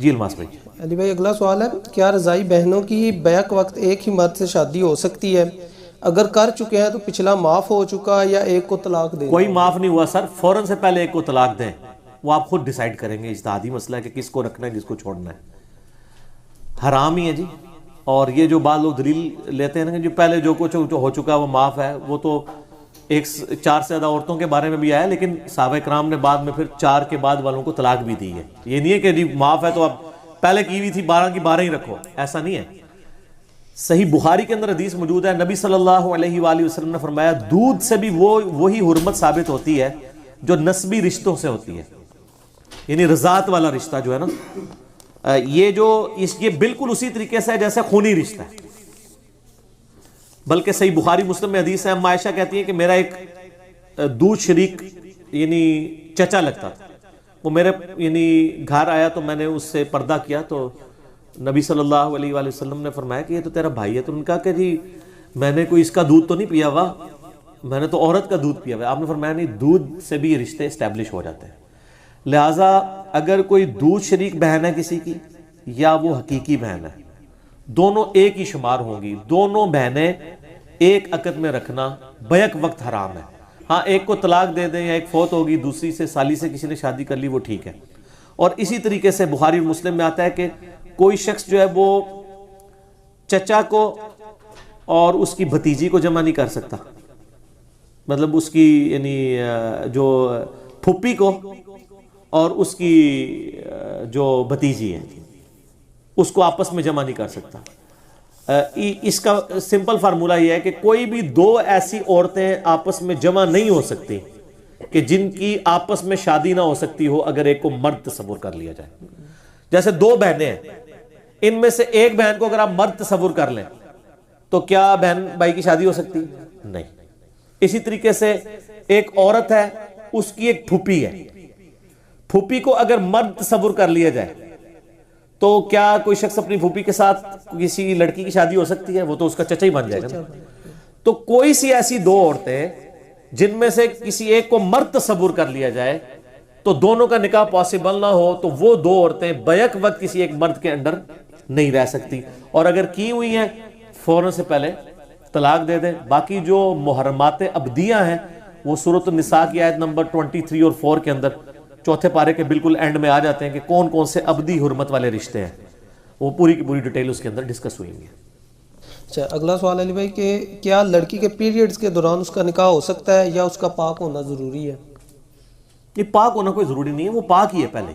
جی الماس بھائی. علی بھائی اگلا سوال ہے، کیا رضائی بہنوں کی بیک وقت ایک ہی مرد سے شادی ہو سکتی ہے؟ اگر کر چکے ہیں تو پچھلا معاف ہو چکا یا ایک کو طلاق دے؟ کوئی معاف نہیں ہوا سر، فوراً سے پہلے ایک کو طلاق دیں، وہ آپ خود ڈیسائیڈ کریں گے، اجتہادی مسئلہ ہے کہ کس کو رکھنا ہے کس کو چھوڑنا ہے. حرام ہی ہے جی. اور یہ جو بعض لوگ دلیل لیتے ہیں نا کہ جو پہلے جو کچھ ہو چکا وہ معاف ہے، وہ تو 4 سے زیادہ عورتوں کے بارے میں بھی آیا، لیکن صحابہ کرام نے بعد میں پھر 4 کے بعد والوں کو طلاق بھی دی ہے. یہ نہیں ہے کہ جی معاف ہے تو اب پہلے کی ہوئی تھی 12 کی 12 ہی رکھو، ایسا نہیں ہے. صحیح بخاری کے اندر حدیث موجود ہے، نبی صلی اللہ علیہ وآلہ وسلم نے فرمایا دودھ سے بھی وہی حرمت ثابت ہوتی ہے جو نسبی رشتوں سے ہوتی ہے، یعنی رضاعت والا رشتہ جو ہے نا، یہ بالکل اسی طریقے سے ہے جیسے خونی رشتہ ہے. بلکہ صحیح بخاری مسلم میں حدیث ہے، عائشہ کہتی ہیں کہ میرا ایک دودھ شریک یعنی چچا لگتا تھا، وہ میرے یعنی گھر آیا تو میں نے اس سے پردہ کیا تو نبی صلی اللہ علیہ وآلہ وسلم نے فرمایا کہ یہ تو تیرا بھائی ہے. تو ان کا کہ جی میں نے کوئی اس کا دودھ تو نہیں پیا ہوا، میں نے تو عورت کا دودھ پیا ہوا. آپ نے فرمایا نہیں، دودھ سے بھی یہ رشتے اسٹیبلش ہو جاتے ہیں. لہٰذا اگر کوئی دودھ شریک بہن ہے کسی کی یا وہ حقیقی بہن ہے، دونوں ایک ہی شمار ہوں گی. دونوں بہنیں ایک عقد میں رکھنا بیک وقت حرام ہے. ہاں ایک کو طلاق دے دیں یا ایک فوت ہوگی، دوسری سے سالی سے کسی نے شادی کر لی، وہ ٹھیک ہے. اور اسی طریقے سے بخاری اور مسلم میں آتا ہے کہ کوئی شخص جو ہے وہ چچا کو اور اس کی بھتیجی کو جمع نہیں کر سکتا، مطلب اس کی یعنی جو پھپھی کو اور اس کی جو بھتیجی ہے اس کو آپس میں جمع نہیں کر سکتا. اس کا سمپل فارمولہ یہ ہے کہ کوئی بھی 2 ایسی عورتیں آپس میں جمع نہیں ہو سکتی کہ جن کی آپس میں شادی نہ ہو سکتی ہو اگر ایک کو مرد تصور کر لیا جائے. جیسے 2 بہنیں ہیں، ان میں سے ایک بہن کو اگر آپ مرد تصور کر لیں تو کیا بہن بھائی کی شادی ہو سکتی؟ نہیں. اسی طریقے سے ایک عورت ہے، اس کی ایک پھوپھی ہے، پھوپھی کو اگر مرد تصور کر لیا جائے تو کیا کوئی شخص اپنی پھوپھی کے ساتھ کسی لڑکی کی شادی ہو سکتی ہے؟ وہ تو اس کا چچا ہی بن جائے گا. تو کوئی سی ایسی 2 عورتیں جن میں سے کسی ایک کو مرد تصور کر لیا جائے تو دونوں کا نکاح پاسبل نہ ہو تو وہ 2 عورتیں بیک وقت کسی ایک مرد کے اندر نہیں رہ سکتی. اور اگر کی ہوئی ہیں فوراً سے پہلے طلاق دے دیں. باقی جو محرمات ابدیہ ہیں وہ سورۃ النساء کی آیت نمبر 23 اور 4 کے اندر 4تھے پارے کے بالکل اینڈ میں آ جاتے ہیں کہ کون کون سے ابدی حرمت والے رشتے ہیں. وہ پوری کی پوری ڈیٹیل اس کے اندر ڈسکس ہوئی ہیں. اچھا اگلا سوال علی بھائی کہ کیا لڑکی کے پیریڈز کے دوران اس کا نکاح ہو سکتا ہے یا اس کا پاک ہونا ضروری ہے؟ یہ پاک ہونا کوئی ضروری نہیں ہے، وہ پاک ہی ہے. پہلے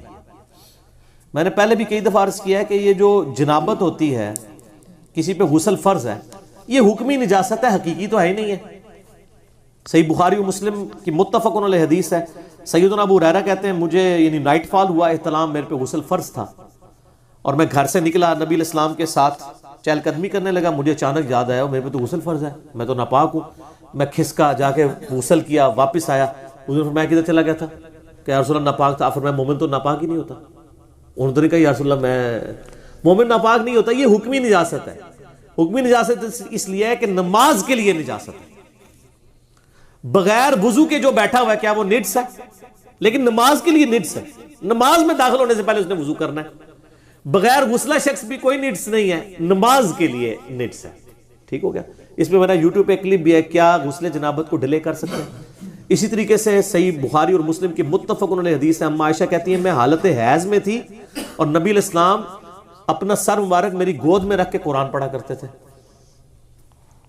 میں نے پہلے بھی کئی دفعہ عرض کیا ہے کہ یہ جو جنابت ہوتی ہے، کسی پہ غسل فرض ہے، یہ حکمی نجاست ہے، حقیقی تو ہے ہی نہیں ہے. صحیح بخاری و مسلم کی متفق علیہ حدیث ہے. سیدنا ابو ہریرہ کہتے ہیں مجھے یعنی نائٹ فال ہوا، احتلام، میرے پہ غسل فرض تھا اور میں گھر سے نکلا، نبی علیہ السلام کے ساتھ چہل قدمی کرنے لگا، مجھے اچانک یاد آیا میرے پہ تو غسل فرض ہے، میں تو ناپاک ہوں. میں کھسکا جا کے غسل کیا، واپس آیا. حضور نے فرمایا کدھر چلا گیا تھا؟ کہ یا رسول اللہ ناپاک تھا. فرمایا مومن تو ناپاک ہی نہیں ہوتا. انہوں نے کہا یا رسول اللہ میں مومن ناپاک نہیں ہوتا. یہ حکمی نجاست ہے. حکمی نجاست اس لیے ہے کہ نماز کے لیے نجاست ہے. بغیر وضو کے جو بیٹھا ہوا ہے کیا وہ نجس ہے؟ لیکن نماز کے لیے نجس ہے. نماز میں داخل ہونے سے پہلے اس نے وضو کرنا ہے. بغیر غسلہ شخص بھی کوئی نجس نہیں ہے، نماز کے لیے نجس ہے. ٹھیک ہو گیا. اس میں میرا یوٹیوب پہ کلپ بھی ہے، کیا غسل جنابت کو ڈیلے کر سکتے ہیں. اسی طریقے سے صحیح بخاری اور مسلم کی متفق علیہ حدیث ہے، عائشہ کہتی ہیں میں حالت حیض میں تھی اور نبی علیہ السلام اپنا سر مبارک میری گود میں رکھ کے قرآن پڑھا کرتے تھے.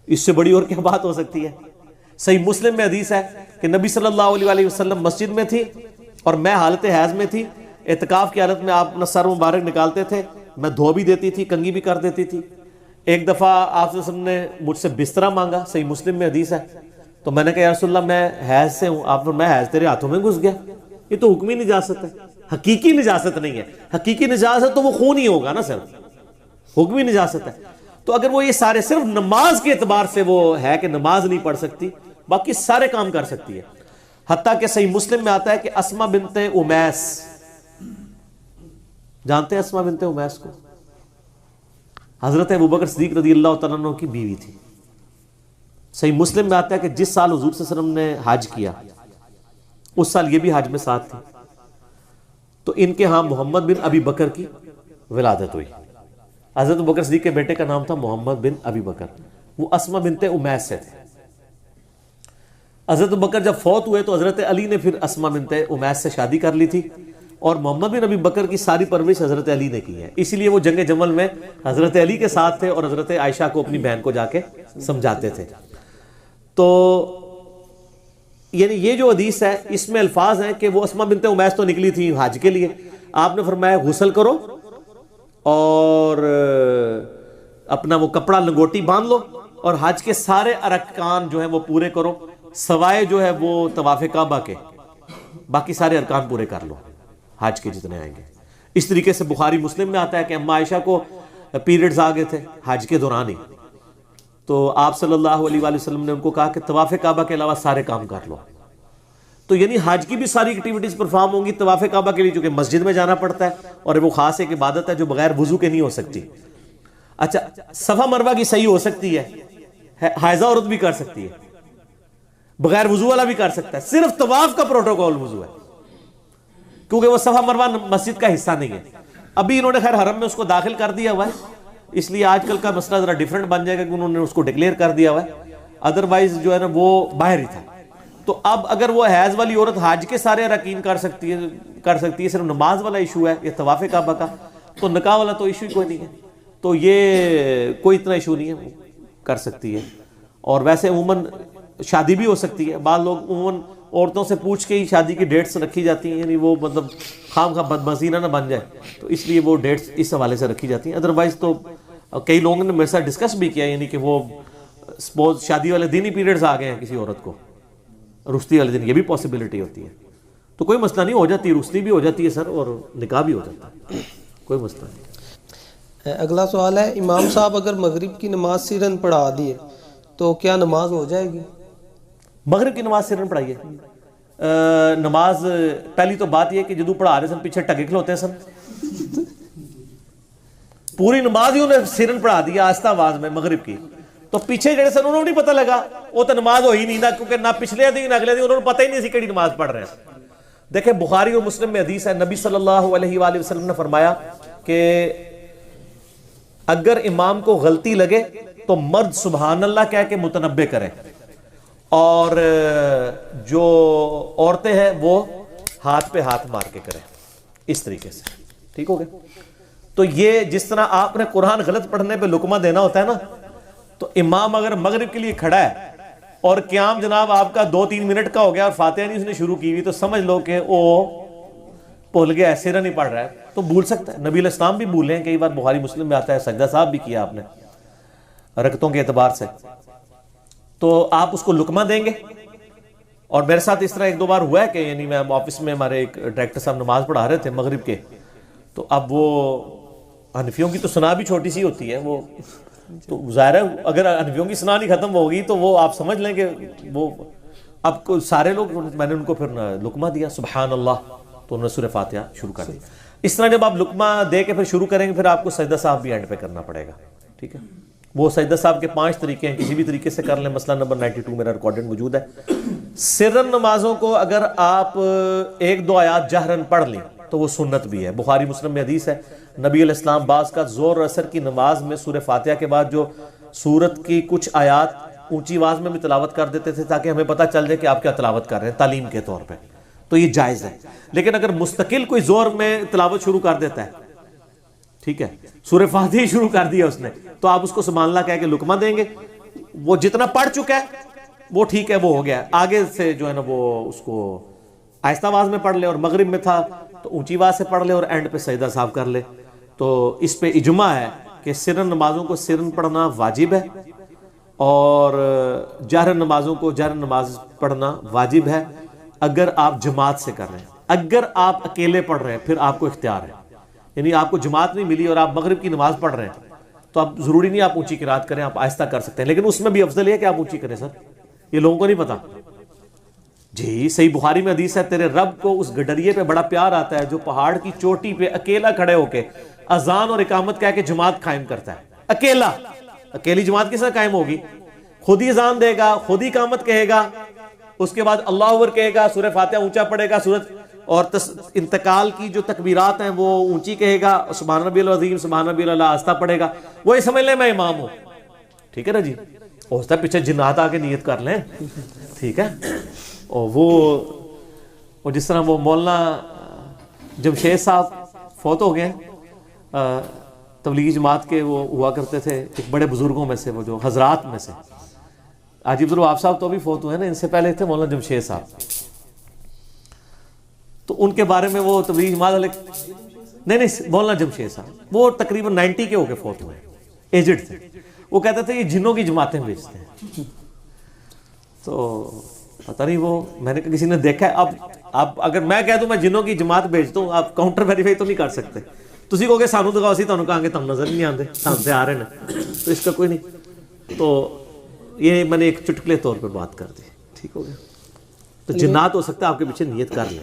اس سے بڑی اور کیا بات ہو سکتی ہے. صحیح مسلم میں حدیث ہے کہ نبی صلی اللہ علیہ وسلم مسجد میں تھی اور میں حالت حیض میں تھی. اعتکاف کی حالت میں آپ اپنا سر مبارک نکالتے تھے، میں دھو بھی دیتی تھی، کنگھی بھی کر دیتی تھی. ایک دفعہ آپ صلی اللہ علیہ وسلم نے مجھ سے بسترا مانگا، صحیح مسلم میں حدیث ہے. تو میں نے کہا یا رسول اللہ میں حیض سے ہوں. آپ نے میں حیض تیرے ہاتھوں میں گھس گیا. یہ تو حکمی نجاست ہے، حقیقی نجاست نہیں ہے. حقیقی نجاست تو وہ خون ہی ہوگا نا سر، حکمی نجاست ہے. تو اگر وہ یہ سارے صرف نماز کے اعتبار سے وہ ہے کہ نماز نہیں پڑھ سکتی، باقی سارے کام کر سکتی ہے. حتیٰ کہ صحیح مسلم میں آتا ہے کہ اسما بنت امیس، جانتے ہیں اسما بنت امیس کو؟ حضرت ابوبکر صدیق رضی اللہ تعالیٰ عنہ کی بیوی تھی. صحیح مسلم میں آتا ہے کہ جس سال حضور صلی اللہ علیہ وسلم نے حج کیا اس سال یہ بھی حج میں ساتھ تھی. تو ان کے ہاں محمد بن ابی بکر کی ولادت ہوئی. حضرت بکر صدیق کے بیٹے کا نام تھا محمد بن ابی بکر, وہ اسما بنت امیس سے تھے. حضرت بکر جب فوت ہوئے تو حضرت علی نے پھر اسما بنت امیس سے شادی کر لی تھی, اور محمد بن ابی بکر کی ساری پرورش حضرت علی نے کی ہے. اسی لیے وہ جنگ جمل میں حضرت علی کے ساتھ تھے اور حضرت عائشہ کو اپنی بہن کو جا کے سمجھاتے تھے. تو یعنی یہ جو حدیث ہے اس میں الفاظ ہیں کہ وہ اسما بنت امیس تو نکلی تھی حج کے لیے, آپ نے فرمایا غسل کرو اور اپنا وہ کپڑا لنگوٹی باندھ لو اور حج کے سارے ارکان جو ہیں وہ پورے کرو, سوائے جو ہے وہ طواف کعبہ کے باقی سارے ارکان پورے کر لو حج کے جتنے آئیں گے. اس طریقے سے بخاری مسلم میں آتا ہے کہ اما عائشہ کو پیریڈز آ گئے تھے حج کے دوران ہی, تو آپ صلی اللہ علیہ وآلہ وسلم نے ان کو کہا کہ طواف کعبہ کے علاوہ سارے کام کر لو. تو یعنی حج کی بھی ساری ایکٹیویٹیز پرفارم ہوں گی. طواف کعبہ کے لیے چونکہ مسجد میں جانا پڑتا ہے اور وہ خاص ایک عبادت ہے جو بغیر وضو کے نہیں ہو سکتی. اچھا, صفا مروہ کی صحیح ہو سکتی ہے, حائضہ عورت بھی کر سکتی ہے, بغیر وضو والا بھی کر سکتا ہے, صرف طواف کا پروٹوکول وضو ہے کیونکہ وہ صفا مروہ مسجد کا حصہ نہیں ہے. ابھی انہوں نے خیر حرم میں اس کو داخل کر دیا ہوا ہے, اس لیے آج کل کا مسئلہ ذرا ڈیفرنٹ بن جائے گا کہ انہوں نے اس کو ڈکلیئر کر دیا ہوا ہے, ادروائز جو ہے نا وہ باہر ہی تھا. تو اب اگر وہ حیض والی عورت حج کے سارے اراکین کر سکتی ہے, صرف نماز والا ایشو ہے یا طواف کعبہ کا, تو نکاح والا تو ایشو ہی کوئی نہیں ہے, تو یہ کوئی اتنا ایشو نہیں ہے, کر سکتی ہے. اور ویسے عموماً شادی بھی ہو سکتی ہے, بعض لوگ عموماً عورتوں سے پوچھ کے ہی شادی کی ڈیٹس رکھی جاتی ہیں, یعنی وہ مطلب خام خواہ بدمزینہ نہ بن جائے, تو اس لیے وہ ڈیٹس اس حوالے سے رکھی جاتی ہیں. ادروائز تو کئی لوگوں نے میرے ساتھ ڈسکس بھی کیا, یعنی کہ وہ سپوز شادی والے دن ہی پیریڈز آ گئے ہیں کسی عورت کو, رشتی والے دن, یہ بھی پاسبلٹی ہوتی ہے. تو کوئی مسئلہ نہیں, ہو جاتی, رشتی بھی ہو جاتی ہے سر, اور نکاح بھی ہو جاتا ہے, کوئی مسئلہ نہیں. اگلا سوال ہے, امام صاحب اگر مغرب کی نماز سرن پڑھا دیے تو کیا نماز ہو جائے گی؟ مغرب کی نماز سرن پڑھائیے. نماز پہلی تو بات یہ کہ جدو پڑھا رہے سن پیچھے ٹگے کھلوتے ہیں سن, پوری نماز ہی انہیں سرن پڑھا دیا آہستہ آواز میں مغرب کی, تو پیچھے جڑے سن انہوں نے نہیں پتہ لگا, وہ تو نماز ہو ہی نہیں نا, کیونکہ نہ پچھلے دن اگلے دن انہوں نے پتہ ہی نہیں سی کیڑی نماز پڑھ رہے ہیں. دیکھیں بخاری اور مسلم میں حدیث ہے, نبی صلی اللہ علیہ وآلہ وسلم نے فرمایا کہ اگر امام کو غلطی لگے تو مرد سبحان اللہ کہہ کے متنبہ کریں, اور جو عورتیں ہیں وہ ہاتھ پہ ہاتھ مار کے کریں, اس طریقے سے. ٹھیک ہو گیا؟ تو یہ جس طرح آپ نے قرآن غلط پڑھنے پہ لقمہ دینا ہوتا ہے نا, تو امام اگر مغرب کے لیے کھڑا ہے اور قیام جناب آپ کا 2-3 منٹ کا ہو گیا اور فاتحہ نہیں اس نے شروع کی ہوئی, تو سمجھ لو کہ وہ بھول گیا ہے, سرہ نہیں پڑھ رہا ہے, تو بھول سکتا ہے. نبی علیہ السلام بھی بھولے ہیں کئی بار, بخاری مسلم میں آتا ہے, سجدہ صاحب بھی کیا آپ نے رکعتوں کے اعتبار سے, تو آپ اس کو لقمہ دیں گے. اور میرے ساتھ اس طرح 1-2 بار ہوا ہے کہ یعنی میں آفس میں, ہمارے ایک ڈائریکٹر صاحب نماز پڑھا رہے تھے مغرب کے, تو اب وہ حنفیوں کی تو سنا بھی چھوٹی سی ہوتی ہے, وہ تو ظاہر ہے اگر حنفیوں کی سنا نہیں ختم ہوگی تو وہ آپ سمجھ لیں کہ وہ اب سارے لوگ, میں نے ان کو پھر لقمہ دیا سبحان اللہ, تو انہوں نے سورہ فاتحہ شروع کر دی. اس طرح جب آپ لقمہ دے کے پھر شروع کریں گے, پھر آپ کو سجدہ صاحب بھی اینڈ پہ کرنا پڑے گا. ٹھیک ہے, وہ سجدہ صاحب کے 5 طریقے ہیں, کسی بھی طریقے سے کر لیں. مسئلہ نمبر 92 میرا ریکارڈڈ موجود ہے. سرن نمازوں کو اگر آپ 1-2 آیات جہرن پڑھ لیں تو وہ سنت بھی ہے. بخاری مسلم میں حدیث ہے, نبی علیہ السلام بعض کا زور اثر کی نماز میں سورہ فاتحہ کے بعد جو سورت کی کچھ آیات اونچی آواز میں بھی تلاوت کر دیتے تھے, تاکہ ہمیں پتہ چل جائے کہ آپ کیا تلاوت کر رہے ہیں تعلیم کے طور پہ, تو یہ جائز ہے. لیکن اگر مستقل کوئی زور میں تلاوت شروع کر دیتا ہے, ٹھیک ہے, سورہ فاتحہ شروع کر دیا اس نے, تو آپ اس کو سبحان اللہ کہہ کے لقمہ دیں گے. وہ جتنا پڑھ چکا ہے وہ ٹھیک ہے, وہ ہو گیا. آگے سے جو ہے نا وہ اس کو آہستہ آواز میں پڑھ لے, اور مغرب میں تھا تو اونچی آواز سے پڑھ لے, اور اینڈ پہ سجدہ صاحب کر لے. تو اس پہ اجماع ہے کہ سرن نمازوں کو سرن پڑھنا واجب ہے, اور جہر نمازوں کو جہر نماز پڑھنا واجب ہے اگر آپ جماعت سے کر رہے ہیں. اگر آپ اکیلے پڑھ رہے ہیں پھر آپ کو اختیار ہے, یعنی آپ کو جماعت نہیں ملی اور آپ مغرب کی نماز پڑھ رہے ہیں تو آپ ضروری نہیں آپ اونچی قرات کریں, آپ آہستہ کر سکتے ہیں. لیکن اس میں بھی افضل ہے کہ آپ اونچی کریں. سر یہ لوگوں کو نہیں پتا جی. صحیح بخاری میں حدیث ہے, تیرے رب کو اس گڈریے پہ بڑا پیار آتا ہے جو پہاڑ کی چوٹی پہ اکیلا کھڑے ہو کے اذان اور اقامت کہہ کے جماعت قائم کرتا ہے. اکیلا, اکیلی جماعت کس طرح قائم ہوگی؟ خود ہی اذان دے گا, خود ہی اقامت کہے گا, اس کے بعد اللہ اکبر کہے گا, سورہ فاتحہ اونچا پڑھے گا, سورت اور انتقال کی جو تکبیرات ہیں وہ اونچی کہے گا، سبحان ربی العظیم سبحان ربی العلیٰ آہستہ پڑھے گا، وہ یہ سمجھ لیں میں امام ہوں، ٹھیک ہے نا جی، ہو سکتا ہے پیچھے جنات آ کے نیت کر لیں، ٹھیک ہے۔ اور وہ جس طرح وہ مولانا جمشید صاحب فوت ہو گئے، تبلیغی جماعت کے وہ ہوا کرتے تھے، ایک بڑے بزرگوں میں سے، وہ جو حضرات میں سے، عاجز الوہاب صاحب تو بھی فوت ہوئے نا، ان سے پہلے تھے مولانا جمشید صاحب، تو ان کے بارے میں وہ تبلیغی جماعت والے، نہیں مولانا جمشید صاحب وہ تقریباً 90 کے ہو کے فوت ہوئے، ایجڈ تھے، وہ کہتے تھے یہ جنوں کی جماعتیں بیچتے ہیں، تو پتہ نہیں وہ میں نے کسی نے دیکھا ہے، اب اگر میں کہہ دوں میں جنوں کی جماعت بیچتا ہوں، آپ کاؤنٹر ویریفائی تو نہیں کر سکتے، تسی کہو گے سانو دکھاؤ، اسی تانوں کہاں گے تم نظر نہیں آندے، سان سے آ رہے ہیں، تو اس کا کوئی نہیں، تو یہ میں نے ایک چٹکلے طور پہ بات کر دی، ٹھیک ہو گیا۔ تو جنات ہو سکتا ہے آپ کے پیچھے نیت کر لیں،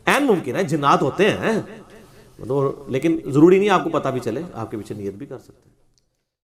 این ممکن ہے جنات ہوتے ہیں، لیکن ضروری نہیں آپ کو پتہ بھی چلے، آپ کے پیچھے نیت بھی کر سکتے ہیں۔